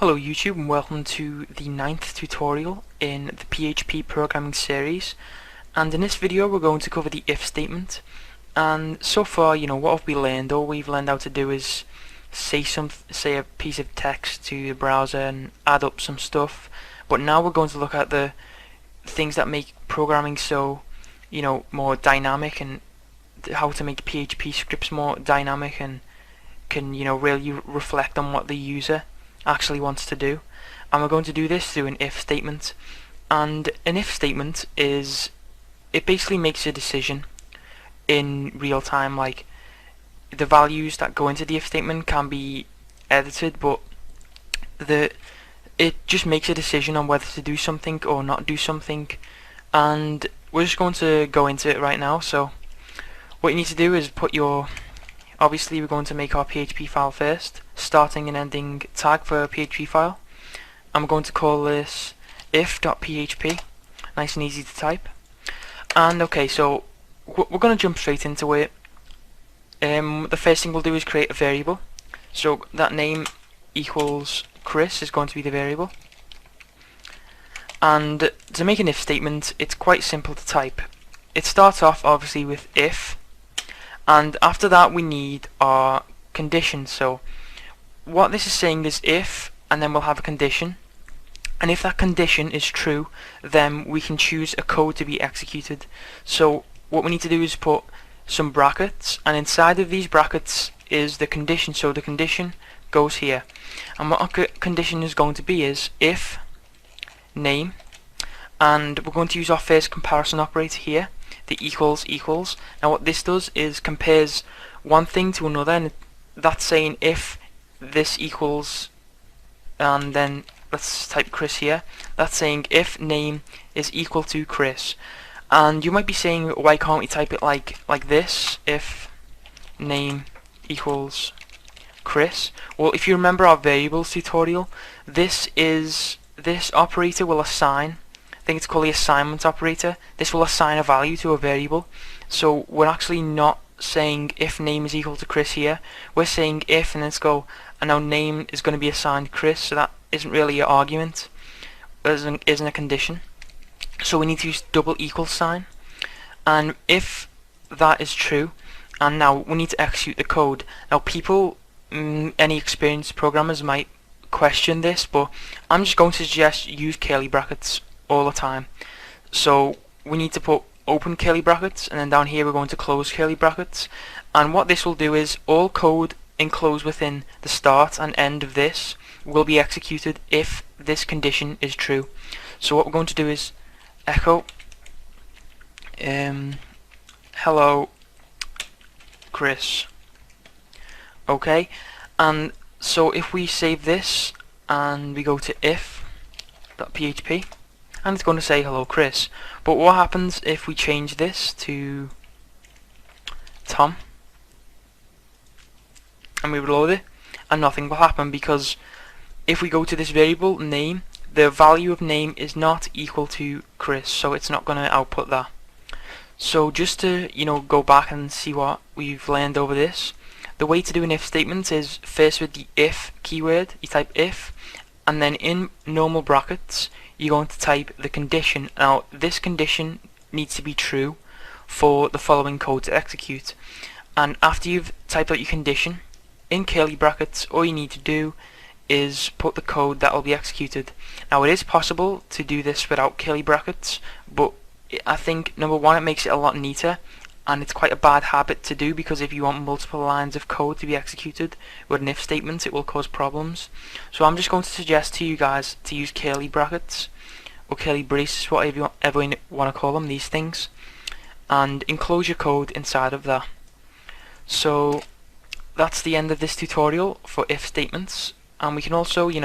Hello YouTube and welcome to the 9th tutorial in the PHP programming series, and in this video we're going to cover the if statement. And so far, what have we learned? All we've learned how to do is say a piece of text to the browser and add up some stuff, but now we're going to look at the things that make programming so more dynamic, and how to make PHP scripts more dynamic and can really reflect on what the user actually wants to do. And we're going to do this through an if statement. And an if statement it basically makes a decision in real time. Like, the values that go into the if statement can be edited, but it just makes a decision on whether to do something or not do something. And we're just going to go into it right now. So what you need to do is obviously we're going to make our PHP file first, starting and ending tag for a PHP file. I'm going to call this if.php, nice and easy to type. And okay, so we're going to jump straight into it. The first thing we'll do is create a variable. So that name equals Chris is going to be the variable. And to make an if statement, it's quite simple to type. It starts off obviously with if, and after that we need our condition. So what this is saying is if, and then we'll have a condition, and if that condition is true, then we can choose a code to be executed. So what we need to do is put some brackets, and inside of these brackets is the condition. So the condition goes here, and what our condition is going to be is if name, and we're going to use our first comparison operator here, the equals. Now what this does is compares one thing to another, and that's saying if this equals, and then let's type Chris here, that's saying if name is equal to Chris. And you might be saying, why can't we type it like this, if name equals Chris? Well, if you remember our variables tutorial, this operator will assign, I think it's called the assignment operator. This will assign a value to a variable. So we're actually not saying if name is equal to Chris here. We're saying if, and let's go, and now name is going to be assigned Chris, so that isn't really an argument, isn't a condition. So we need to use double equal sign, and if that is true, and now we need to execute the code. Now people, any experienced programmers might question this, but I'm just going to suggest use curly brackets all the time. So we need to put open curly brackets, and then down here we're going to close curly brackets. And what this will do is all code enclosed within the start and end of this will be executed if this condition is true. So what we're going to do is echo hello Chris. Okay, and so if we save this and we go to if.php, and it's going to say hello Chris. But what happens if we change this to Tom and we reload it? And nothing will happen, because if we go to this variable name, the value of name is not equal to Chris, so it's not going to output that. So just to go back and see what we've learned over this, the way to do an if statement is first with the if keyword, you type if, and then in normal brackets you're going to type the condition. Now this condition needs to be true for the following code to execute. And after you've typed out your condition in curly brackets, all you need to do is put the code that will be executed. Now it is possible to do this without curly brackets, but I think number one, it makes it a lot neater, and it's quite a bad habit to do, because if you want multiple lines of code to be executed with an if statement, it will cause problems. So I'm just going to suggest to you guys to use curly brackets or curly braces, whatever you want to call them, these things, and enclose your code inside of that. So that's the end of this tutorial for if statements. And we can also, we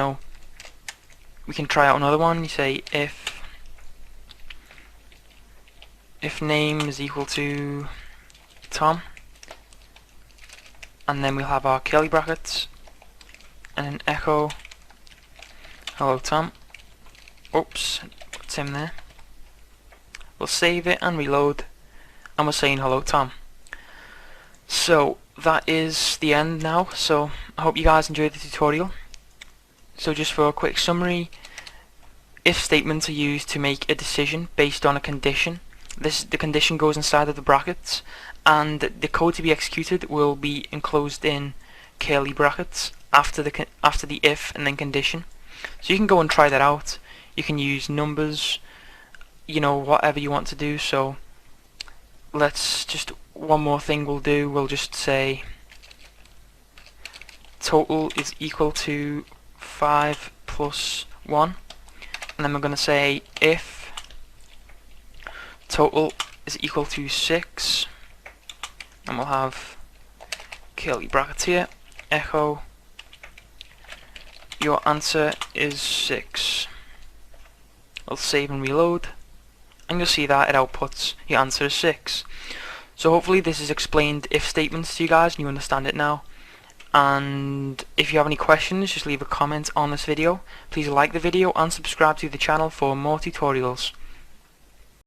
can try out another one. You say if name is equal to Tom, and then we'll have our curly brackets and an echo hello Tom. Oops, put Tim there. We'll save it and reload, and we're saying hello Tom. So that is the end now. So I hope you guys enjoyed the tutorial. So just for a quick summary, if statements are used to make a decision based on a condition. The condition goes inside of the brackets, and the code to be executed will be enclosed in curly brackets after the if and then condition. So you can go and try that out. You can use numbers, whatever you want to do. So let's just, one more thing we'll just say total is equal to 5 plus 1, and then we're going to say if total is equal to 6, and we'll have curly brackets here, echo your answer is 6. We'll save and reload, and you'll see that it outputs your answer is 6. So hopefully this has explained if statements to you guys and you understand it now. And if you have any questions, just leave a comment on this video. Please like the video and subscribe to the channel for more tutorials.